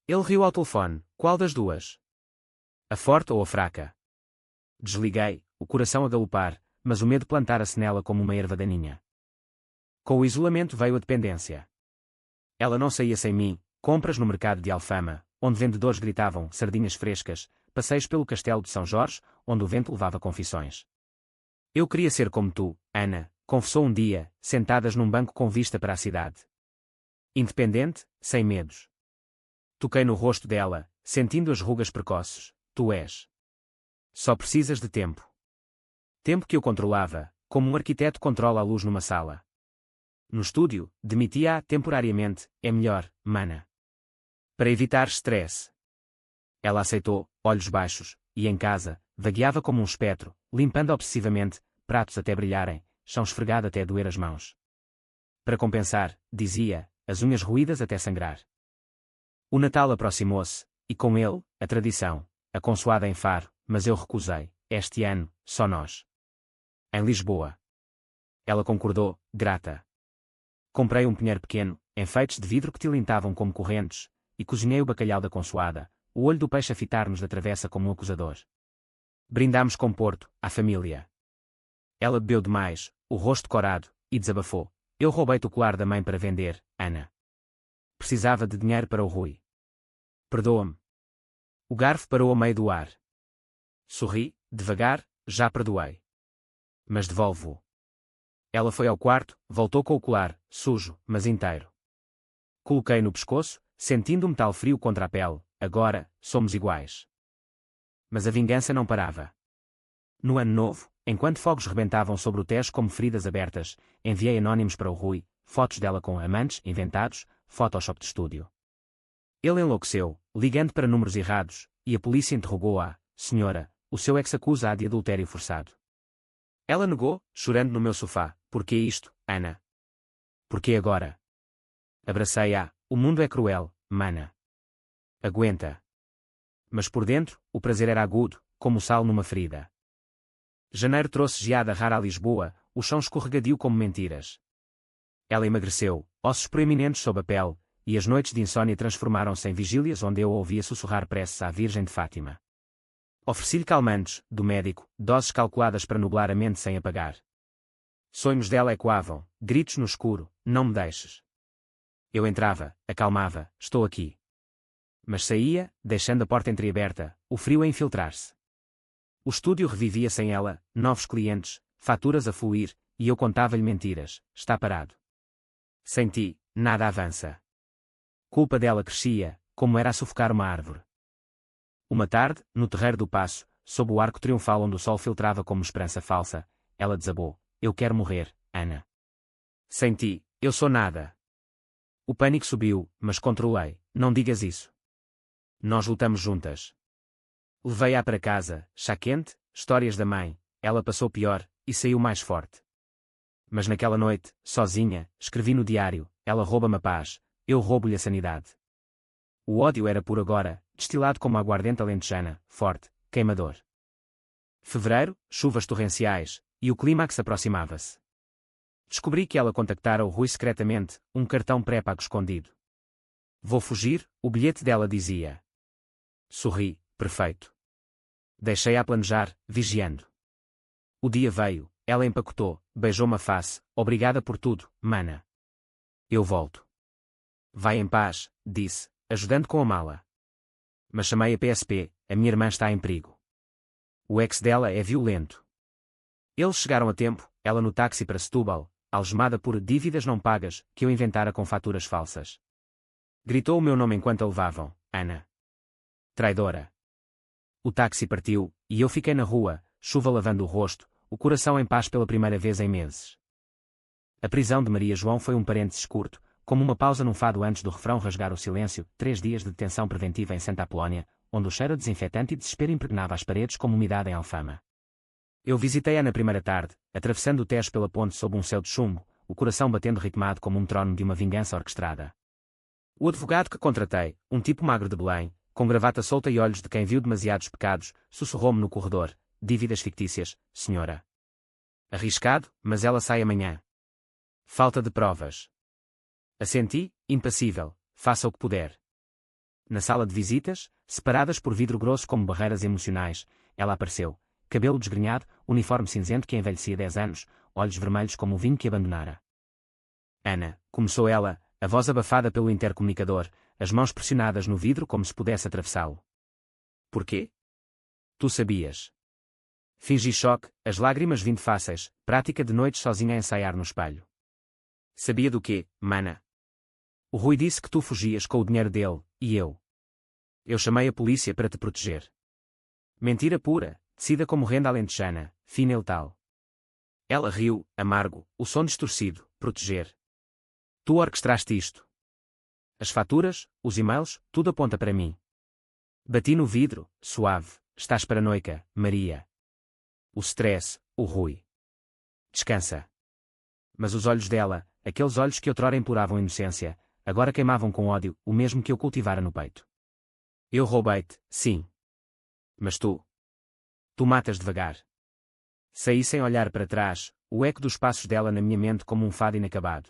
Ele riu ao telefone, qual das duas? A forte ou a fraca? Desliguei, o coração a galopar, mas o medo plantara-se nela como uma erva daninha. Com o isolamento veio a dependência. Ela não saía sem mim, compras no mercado de Alfama, onde vendedores gritavam sardinhas frescas, passeios pelo castelo de São Jorge, onde o vento levava confissões. Eu queria ser como tu, Ana, confessou um dia, sentadas num banco com vista para a cidade. Independente, sem medos. Toquei no rosto dela, sentindo as rugas precoces, tu és. Só precisas de tempo. Tempo que eu controlava, como um arquiteto controla a luz numa sala. No estúdio, demitia-a temporariamente, é melhor, mana. Para evitar estresse. Ela aceitou, olhos baixos, e em casa, vagueava como um espectro, limpando obsessivamente, pratos até brilharem, chão esfregado até doer as mãos. Para compensar, dizia, as unhas roídas até sangrar. O Natal aproximou-se, e com ele, a tradição, a consoada em Faro, mas eu recusei, este ano, só nós. Em Lisboa. Ela concordou, grata. Comprei um pinheiro pequeno, enfeites de vidro que tilintavam como correntes, e cozinhei o bacalhau da consoada, o olho do peixe a fitar-nos da travessa como um acusador. Brindámos com Porto, à família. Ela bebeu demais, o rosto corado, e desabafou. Eu roubei-te o colar da mãe para vender, Ana. Precisava de dinheiro para o Rui. Perdoa-me. O garfo parou a meio do ar. Sorri, devagar, já perdoei. Mas devolvo-o. Ela foi ao quarto, voltou com o colar, sujo, mas inteiro. Coloquei no pescoço, sentindo o metal frio contra a pele, agora, somos iguais. Mas a vingança não parava. No ano novo, enquanto fogos rebentavam sobre o Tejo como feridas abertas, enviei anónimos para o Rui, fotos dela com amantes, inventados, Photoshop de estúdio. Ele enlouqueceu, ligando para números errados, e a polícia interrogou-a, senhora, o seu ex acusa-a de adultério forçado. Ela negou, chorando no meu sofá, porquê isto, Ana? Porquê agora? Abracei-a, o mundo é cruel, mana. Aguenta. Mas por dentro, o prazer era agudo, como o sal numa ferida. Janeiro trouxe geada rara a Lisboa, o chão escorregadio como mentiras. Ela emagreceu, ossos proeminentes sob a pele, e as noites de insônia transformaram-se em vigílias onde eu ouvia sussurrar preces à Virgem de Fátima. Ofereci-lhe calmantes, do médico, doses calculadas para nublar a mente sem apagar. Sonhos dela ecoavam, gritos no escuro, não me deixes. Eu entrava, acalmava, estou aqui. Mas saía, deixando a porta entreaberta, o frio a infiltrar-se. O estúdio revivia sem ela, novos clientes, faturas a fluir, e eu contava-lhe mentiras, está parado. Sem ti, nada avança. Culpa dela crescia, como era a sufocar uma árvore. Uma tarde, no terreiro do Paço, sob o arco triunfal onde o sol filtrava como esperança falsa, ela desabou, eu quero morrer, Ana. Sem ti, eu sou nada. O pânico subiu, mas controlei, não digas isso. Nós lutamos juntas. Levei-a para casa, chá quente, histórias da mãe, ela passou pior, e saiu mais forte. Mas naquela noite, sozinha, escrevi no diário, ela rouba-me a paz, eu roubo-lhe a sanidade. O ódio era por agora, destilado como aguardente alentejana, forte, queimador. Fevereiro, chuvas torrenciais, e o clímax aproximava-se. Descobri que ela contactara o Rui secretamente, um cartão pré-pago escondido. Vou fugir, o bilhete dela dizia. Sorri, perfeito. Deixei-a planejar, vigiando. O dia veio, ela empacotou, beijou-me a face, obrigada por tudo, mana. Eu volto. Vai em paz, disse, ajudando com a mala. Mas chamei a PSP, a minha irmã está em perigo. O ex dela é violento. Eles chegaram a tempo, ela no táxi para Setúbal, algemada por dívidas não pagas, que eu inventara com faturas falsas. Gritou o meu nome enquanto a levavam, Ana. Traidora. O táxi partiu, e eu fiquei na rua, chuva lavando o rosto, o coração em paz pela primeira vez em meses. A prisão de Maria João foi um parênteses curto, como uma pausa num fado antes do refrão rasgar o silêncio, 3 dias de detenção preventiva em Santa Apolónia, onde o cheiro desinfetante e desespero impregnava as paredes como umidade em Alfama. Eu visitei-a na primeira tarde, atravessando o Tejo pela ponte sob um céu de chumbo, o coração batendo ritmado como um trono de uma vingança orquestrada. O advogado que contratei, um tipo magro de Belém, com gravata solta e olhos de quem viu demasiados pecados, sussurrou-me no corredor, dívidas fictícias, senhora. Arriscado, mas ela sai amanhã. Falta de provas. Assenti, impassível, faça o que puder. Na sala de visitas, separadas por vidro grosso como barreiras emocionais, ela apareceu, cabelo desgrenhado, uniforme cinzento que envelhecia 10 anos, olhos vermelhos como o vinho que abandonara. Ana, começou ela, a voz abafada pelo intercomunicador, as mãos pressionadas no vidro como se pudesse atravessá-lo. Porquê? Tu sabias. Fingi choque, as lágrimas vindo fáceis, prática de noites sozinha a ensaiar no espelho. Sabia do quê, mana? O Rui disse que tu fugias com o dinheiro dele, e eu. Eu chamei a polícia para te proteger. Mentira pura, tecida como renda alentejana, fina e letal. Ela riu, amargo, o som distorcido, proteger. Tu orquestraste isto. As faturas, os e-mails, tudo aponta para mim. Bati no vidro, suave, estás paranoica, Maria. O stress, o Rui. Descansa. Mas os olhos dela, aqueles olhos que outrora imploravam inocência, agora queimavam com ódio, o mesmo que eu cultivara no peito. Eu roubei-te, sim. Mas tu. Tu matas devagar. Saí sem olhar para trás, o eco dos passos dela na minha mente como um fado inacabado.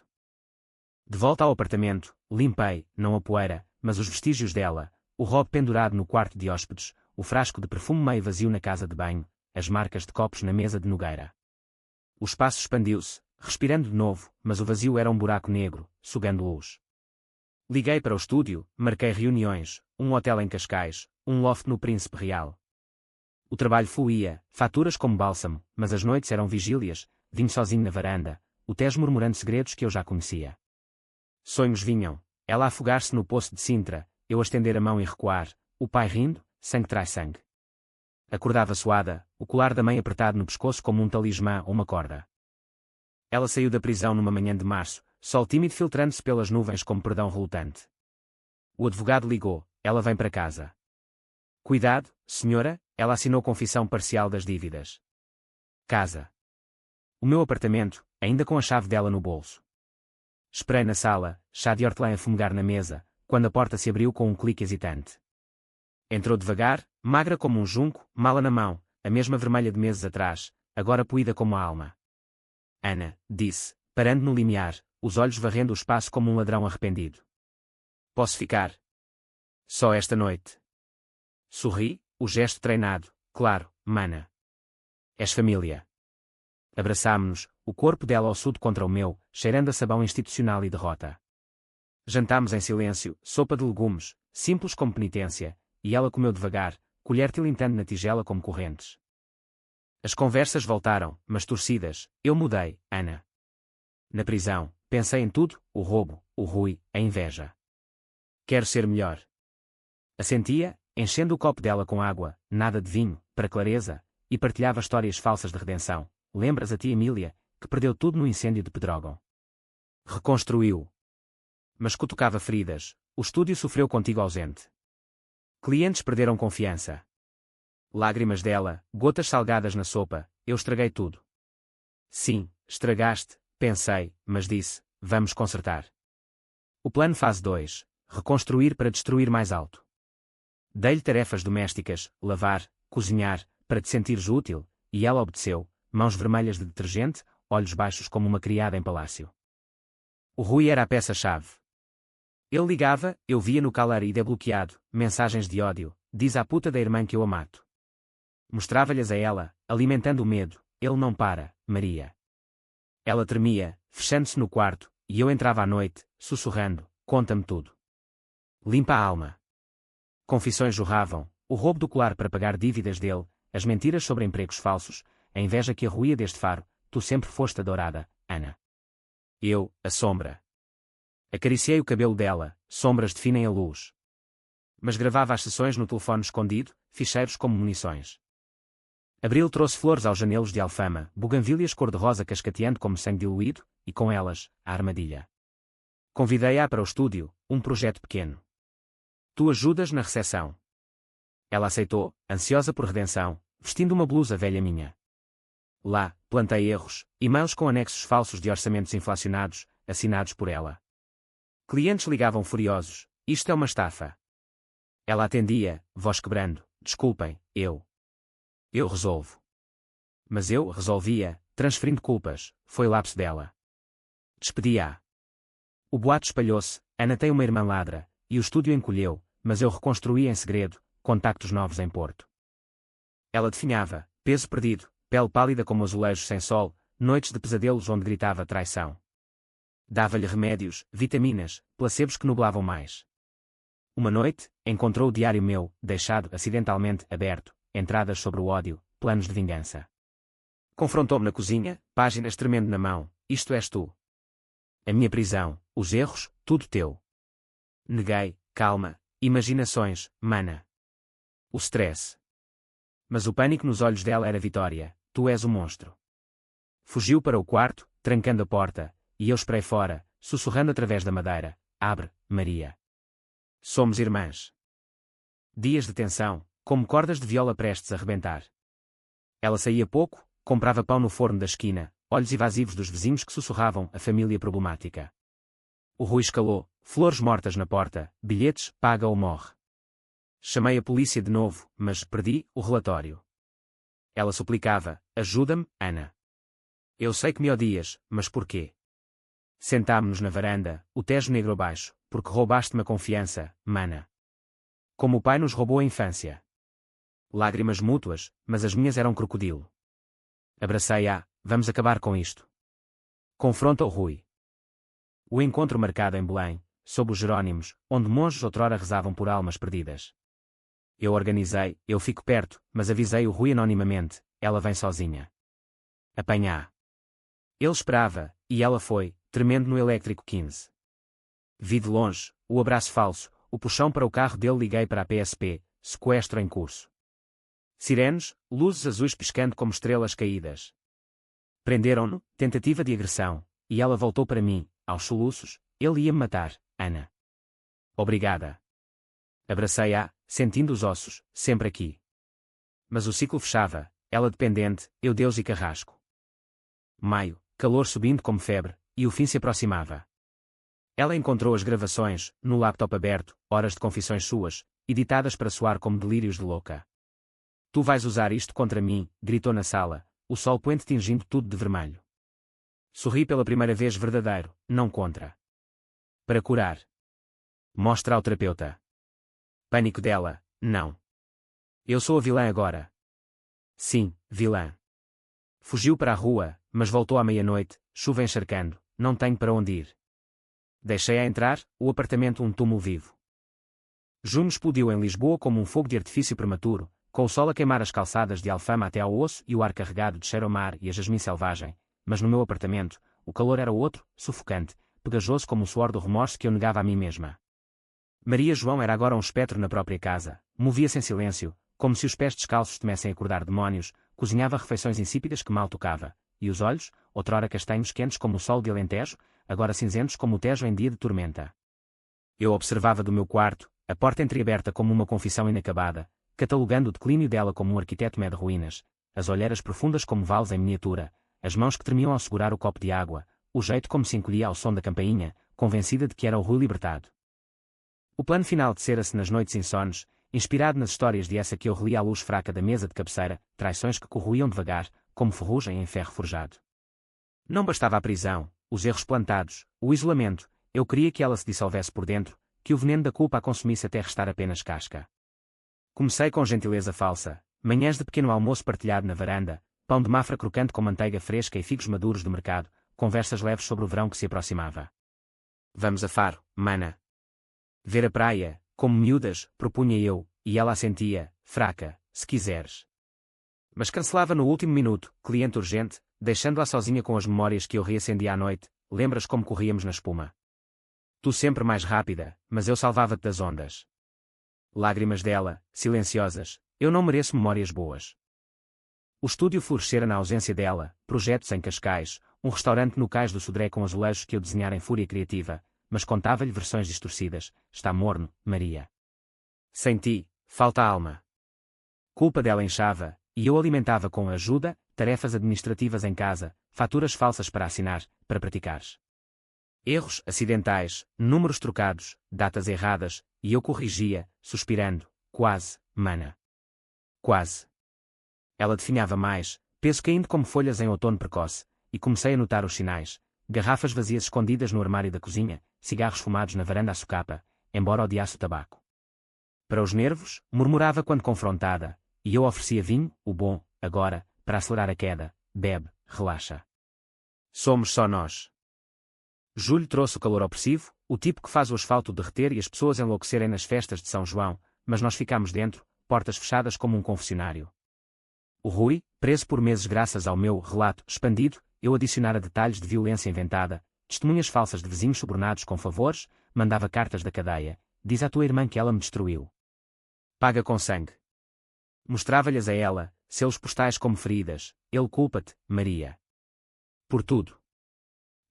De volta ao apartamento, limpei, não a poeira, mas os vestígios dela, o robe pendurado no quarto de hóspedes, o frasco de perfume meio vazio na casa de banho, as marcas de copos na mesa de Nogueira. O espaço expandiu-se, respirando de novo, mas o vazio era um buraco negro, sugando luz. Liguei para o estúdio, marquei reuniões, um hotel em Cascais, um loft no Príncipe Real. O trabalho fluía, faturas como bálsamo, mas as noites eram vigílias, vim sozinho na varanda, o Tejo murmurando segredos que eu já conhecia. Sonhos vinham, ela a afogar-se no poço de Sintra, eu a estender a mão e recuar, o pai rindo, sangue traz sangue. Acordava suada, o colar da mãe apertado no pescoço como um talismã ou uma corda. Ela saiu da prisão numa manhã de março, sol tímido filtrando-se pelas nuvens como perdão relutante. O advogado ligou, ela vem para casa. Cuidado, senhora, ela assinou confissão parcial das dívidas. Casa. O meu apartamento, ainda com a chave dela no bolso. Esperei na sala, chá de hortelã a fumegar na mesa, quando a porta se abriu com um clique hesitante. Entrou devagar, magra como um junco, mala na mão, a mesma vermelha de meses atrás, agora poída como a alma. Ana, disse, parando no limiar, os olhos varrendo o espaço como um ladrão arrependido. Posso ficar? Só esta noite. Sorri, o gesto treinado, claro, mana. És família. Abraçámo-nos, o corpo dela ossudo contra o meu, cheirando a sabão institucional e derrota. Jantámos em silêncio, sopa de legumes, simples como penitência, e ela comeu devagar, colher tilintando na tigela como correntes. As conversas voltaram, mas torcidas, eu mudei, Ana. Na prisão, pensei em tudo, o roubo, o Rui, a inveja. Quero ser melhor. Assentia, enchendo o copo dela com água, nada de vinho, para clareza, e partilhava histórias falsas de redenção. Lembras a tia Emília, que perdeu tudo no incêndio de Pedrógão? Reconstruiu. Mas cutucava feridas, o estúdio sofreu contigo ausente. Clientes perderam confiança. Lágrimas dela, gotas salgadas na sopa, eu estraguei tudo. Sim, estragaste, pensei, mas disse, vamos consertar. O plano fase 2, reconstruir para destruir mais alto. Dei-lhe tarefas domésticas, lavar, cozinhar, para te sentires útil, e ela obedeceu, mãos vermelhas de detergente, olhos baixos como uma criada em palácio. O Rui era a peça-chave. Ele ligava, eu via no calar e debloqueado, mensagens de ódio, diz à puta da irmã que eu a mato. Mostrava-lhes a ela, alimentando o medo, ele não para, Maria. Ela tremia, fechando-se no quarto, e eu entrava à noite, sussurrando, conta-me tudo. Limpa a alma. Confissões jorravam, o roubo do colar para pagar dívidas dele, as mentiras sobre empregos falsos, a inveja que arruía deste faro, tu sempre foste adorada, Ana. Eu, a sombra. Acariciei o cabelo dela, sombras definem a luz. Mas gravava as sessões no telefone escondido, ficheiros como munições. Abril trouxe flores aos janelos de alfama, buganvílias cor-de-rosa cascateando como sangue diluído, e com elas, a armadilha. Convidei-a para o estúdio, um projeto pequeno. Tu ajudas na recepção. Ela aceitou, ansiosa por redenção, vestindo uma blusa velha minha. Lá, plantei erros, e-mails com anexos falsos de orçamentos inflacionados, assinados por ela. Clientes ligavam furiosos, isto é uma estafa. Ela atendia, voz quebrando, desculpem, eu resolvo. Mas eu resolvia, transferindo culpas, foi lapso dela. Despedi-a. O boato espalhou-se, Ana tem uma irmã ladra, e o estúdio encolheu, mas eu reconstruí em segredo, contactos novos em Porto. Ela definhava, peso perdido, pele pálida como azulejos sem sol, noites de pesadelos onde gritava traição. Dava-lhe remédios, vitaminas, placebos que nublavam mais. Uma noite, encontrou o diário meu, deixado acidentalmente aberto, entradas sobre o ódio, planos de vingança. Confrontou-me na cozinha, páginas tremendo na mão, isto és tu. A minha prisão, os erros, tudo teu. Neguei, calma, imaginações, mana. O stress. Mas o pânico nos olhos dela era vitória, tu és o monstro. Fugiu para o quarto, trancando a porta, e eu esperei fora, sussurrando através da madeira, abre, Maria. Somos irmãs. Dias de tensão, como cordas de viola prestes a rebentar. Ela saía pouco, comprava pão no forno da esquina, olhos evasivos dos vizinhos que sussurravam a família problemática. O Rui escalou, flores mortas na porta, bilhetes, paga ou morre. Chamei a polícia de novo, mas perdi o relatório. Ela suplicava, ajuda-me, Ana. Eu sei que me odias, mas porquê? Sentámo-nos na varanda, o tejo negro abaixo, porque roubaste-me a confiança, mana. Como o pai nos roubou a infância. Lágrimas mútuas, mas as minhas eram crocodilo. Abracei-a, vamos acabar com isto. Confronta o Rui. O encontro marcado em Belém, sob os Jerónimos, onde monges outrora rezavam por almas perdidas. Eu organizei, eu fico perto, mas avisei o Rui anonimamente, ela vem sozinha. Apanhá. Ele esperava, e ela foi, tremendo no elétrico 15. Vi de longe, o abraço falso, o puxão para o carro dele liguei para a PSP, sequestro em curso. Sirenes, luzes azuis piscando como estrelas caídas. Prenderam-no, tentativa de agressão, e ela voltou para mim, aos soluços, ele ia me matar, Ana. Obrigada. Abracei-a, sentindo os ossos, sempre aqui. Mas o ciclo fechava, ela dependente, eu Deus e carrasco. Maio, calor subindo como febre, e o fim se aproximava. Ela encontrou as gravações, no laptop aberto, horas de confissões suas, editadas para soar como delírios de louca. Tu vais usar isto contra mim, gritou na sala, o sol poente tingindo tudo de vermelho. Sorri pela primeira vez verdadeiro, não contra. Para curar. Mostra ao terapeuta. Pânico dela, não. Eu sou a vilã agora. Sim, vilã. Fugiu para a rua, mas voltou à meia-noite, chuva encharcando, não tenho para onde ir. Deixei-a entrar, o apartamento um túmulo vivo. Junho explodiu em Lisboa como um fogo de artifício prematuro, com o sol a queimar as calçadas de Alfama até ao osso e o ar carregado de cheiro ao mar e a jasmim selvagem, mas no meu apartamento, o calor era outro, sufocante, pegajoso como o suor do remorso que eu negava a mim mesma. Maria João era agora um espectro na própria casa, movia-se em silêncio, como se os pés descalços temessem acordar demónios, cozinhava refeições insípidas que mal tocava, e os olhos, outrora castanhos quentes como o sol de Alentejo, agora cinzentos como o Tejo em dia de tormenta. Eu observava do meu quarto, a porta entreaberta como uma confissão inacabada, catalogando o declínio dela como um arquiteto mede ruínas, as olheiras profundas como vales em miniatura, as mãos que tremiam ao segurar o copo de água, o jeito como se encolhia ao som da campainha, convencida de que era o Rui libertado. O plano final tecera-se nas noites insones, inspirado nas histórias de essa que eu relia à luz fraca da mesa de cabeceira, traições que corroíam devagar, como ferrugem em ferro forjado. Não bastava a prisão, os erros plantados, o isolamento, eu queria que ela se dissolvesse por dentro, que o veneno da culpa a consumisse até restar apenas casca. Comecei com gentileza falsa, manhãs de pequeno almoço partilhado na varanda, pão de mafra crocante com manteiga fresca e figos maduros do mercado, conversas leves sobre o verão que se aproximava. Vamos a Faro, mana. Ver a praia, como miúdas, propunha eu, e ela assentia, fraca, se quiseres. Mas cancelava no último minuto, cliente urgente, deixando-a sozinha com as memórias que eu reacendia à noite. Lembras como corríamos na espuma? Tu sempre mais rápida, mas eu salvava-te das ondas. Lágrimas dela, silenciosas, eu não mereço memórias boas. O estúdio florescera na ausência dela, projetos em Cascais, um restaurante no cais do Sodré com azulejos que eu desenhara em fúria criativa, mas contava-lhe versões distorcidas. Está morno, Maria. Sem ti, falta alma. Culpa dela inchava, e eu alimentava com a ajuda, tarefas administrativas em casa, faturas falsas para assinar, para praticares. Erros acidentais, números trocados, datas erradas, e eu corrigia, suspirando, quase, mana. Quase. Ela definhava mais, peso caindo como folhas em outono precoce, e comecei a notar os sinais, garrafas vazias escondidas no armário da cozinha, cigarros fumados na varanda à socapa, embora odiasse o tabaco. Para os nervos, murmurava quando confrontada, e eu oferecia vinho, o bom, agora, para acelerar a queda, bebe, relaxa. Somos só nós. Julho trouxe o calor opressivo, o tipo que faz o asfalto derreter e as pessoas enlouquecerem nas festas de São João, mas nós ficámos dentro, portas fechadas como um confessionário. O Rui, preso por meses graças ao meu relato expandido, eu adicionara detalhes de violência inventada, testemunhas falsas de vizinhos subornados com favores, mandava cartas da cadeia, diz à tua irmã que ela me destruiu. Paga com sangue. Mostrava-lhes a ela, selos postais como feridas, ele culpa-te, Maria. Por tudo.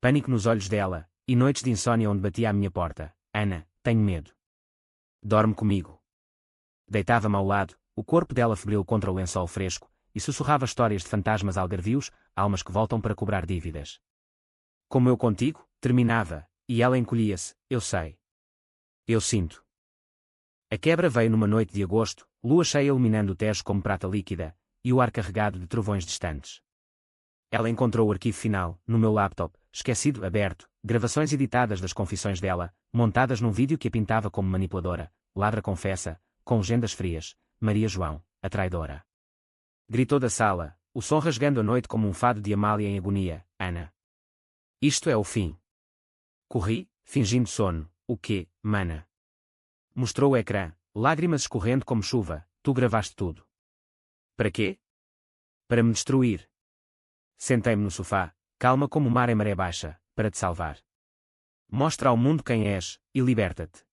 Pânico nos olhos dela, e noites de insônia onde batia à minha porta. Ana, tenho medo. Dorme comigo. Deitava-me ao lado, o corpo dela febril contra o lençol fresco, e sussurrava histórias de fantasmas algarvios, almas que voltam para cobrar dívidas. Como eu contigo, terminava, e ela encolhia-se, eu sei. Eu sinto. A quebra veio numa noite de agosto, lua cheia iluminando o Tejo como prata líquida, e o ar carregado de trovões distantes. Ela encontrou o arquivo final, no meu laptop, esquecido, aberto, gravações editadas das confissões dela, montadas num vídeo que a pintava como manipuladora, ladra confessa, com legendas frias, Maria João, a traidora. Gritou da sala, o som rasgando a noite como um fado de Amália em agonia, Ana. Isto é o fim. Corri, fingindo sono, o quê, mana? Mostrou o ecrã, lágrimas escorrendo como chuva, tu gravaste tudo. Para quê? Para me destruir. Sentei-me no sofá, calma como o mar em maré baixa, para te salvar. Mostra ao mundo quem és, e liberta-te.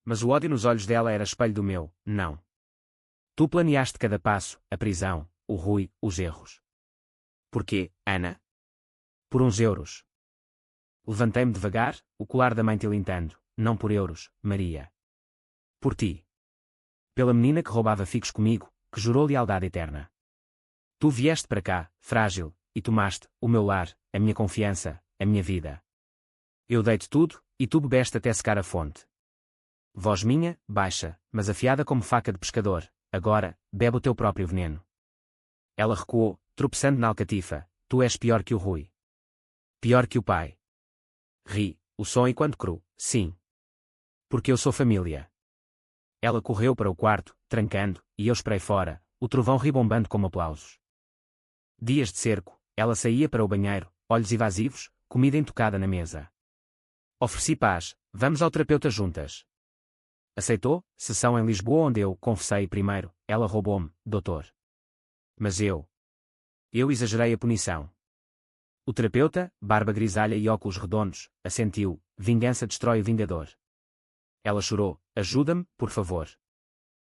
Mas o ódio nos olhos dela era espelho do meu, não. Tu planeaste cada passo, a prisão, o Rui, os erros. Porquê, Ana? Por uns euros. Levantei-me devagar, o colar da mãe tilintando, não por euros, Maria. Por ti. Pela menina que roubava figos comigo, que jurou lealdade eterna. Tu vieste para cá, frágil, e tomaste o meu lar, a minha confiança, a minha vida. Eu dei-te tudo, e tu bebeste até secar a fonte. Voz minha, baixa, mas afiada como faca de pescador, agora, bebe o teu próprio veneno. Ela recuou, tropeçando na alcatifa, tu és pior que o Rui. Pior que o pai. Ri, o som enquanto cru, sim. Porque eu sou família. Ela correu para o quarto, trancando, e eu esperei fora, o trovão ribombando como aplausos. Dias de cerco, ela saía para o banheiro, olhos evasivos, comida intocada na mesa. Ofereci paz, vamos ao terapeuta juntas. Aceitou, sessão em Lisboa onde eu confessei primeiro, ela roubou-me, doutor. Mas eu exagerei a punição. O terapeuta, barba grisalha e óculos redondos, assentiu, vingança destrói o vingador. Ela chorou, ajuda-me, por favor.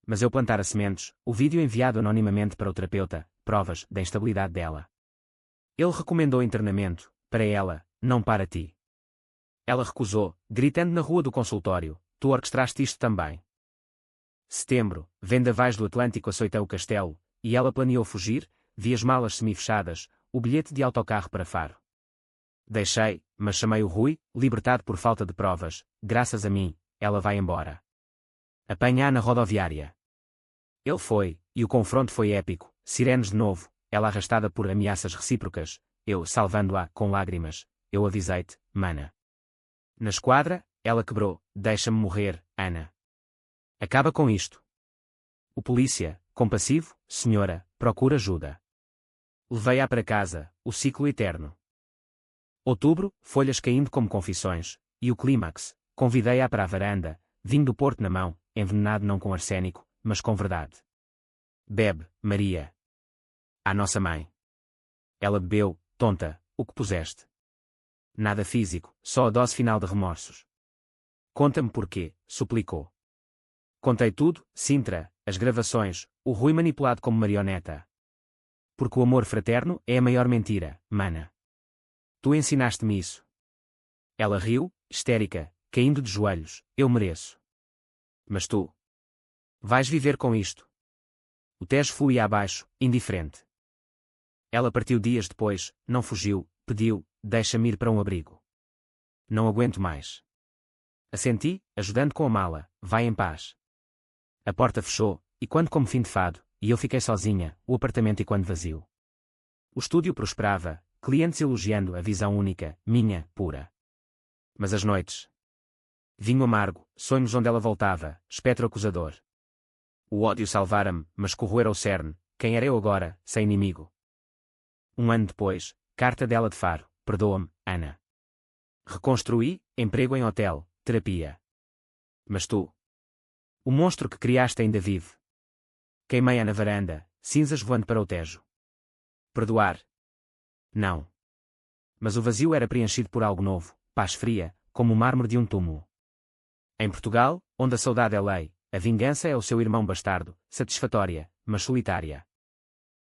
Mas eu plantara sementes, o vídeo enviado anonimamente para o terapeuta, provas da instabilidade dela. Ele recomendou internamento, para ela, não para ti. Ela recusou, gritando na rua do consultório, tu orquestraste isto também. Setembro, vendavais do Atlântico açoitou o castelo, e ela planeou fugir, vi as malas semi-fechadas, o bilhete de autocarro para Faro. Deixei, mas chamei o Rui, libertado por falta de provas, graças a mim, ela vai embora. Apanha-a na rodoviária. Ele foi, e o confronto foi épico, sirenes de novo, ela arrastada por ameaças recíprocas, eu salvando-a, com lágrimas, eu avisei-te, mana. Na esquadra, Ela quebrou. Deixa-me morrer, Ana. Acaba com isto. O polícia, compassivo, senhora, procura ajuda. Levei-a para casa, o ciclo eterno. Outubro, folhas caindo como confissões, e o clímax, convidei-a para a varanda, vinho do Porto na mão, envenenado não com arsênico, mas com verdade. Bebe, Maria. À nossa mãe. Ela bebeu, tonta, o que puseste? Nada físico, só a dose final de remorsos. Conta-me porquê, suplicou. Contei tudo, Sintra, as gravações, o Rui manipulado como marioneta. Porque o amor fraterno é a maior mentira, mana. Tu ensinaste-me isso. Ela riu, histérica, caindo de joelhos, eu mereço. Mas tu? Vais viver com isto. O Tejo fluía abaixo, indiferente. Ela partiu dias depois, não fugiu, pediu, deixa-me ir para um abrigo. Não aguento mais. Assenti, ajudando com a mala, vai em paz. A porta fechou, e quando como fim de fado, e eu fiquei sozinha, o apartamento e quando vazio. O estúdio prosperava, clientes elogiando a visão única, minha, pura. Mas as noites. Vinho amargo, sonhos onde ela voltava, espectro acusador. O ódio salvara-me, mas corroera o cerne, quem era eu agora, sem inimigo? Um ano depois, carta dela de Faro, perdoa-me, Ana. Reconstruí, emprego em hotel, terapia. Mas tu? O monstro que criaste ainda vive. Queimei-a na varanda, cinzas voando para o Tejo. Perdoar? Não. Mas o vazio era preenchido por algo novo, paz fria, como o mármore de um túmulo. Em Portugal, onde a saudade é lei, a vingança é o seu irmão bastardo, satisfatória, mas solitária.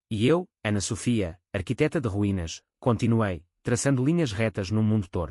E eu, Ana Sofia, arquiteta de ruínas, continuei, traçando linhas retas num mundo torto.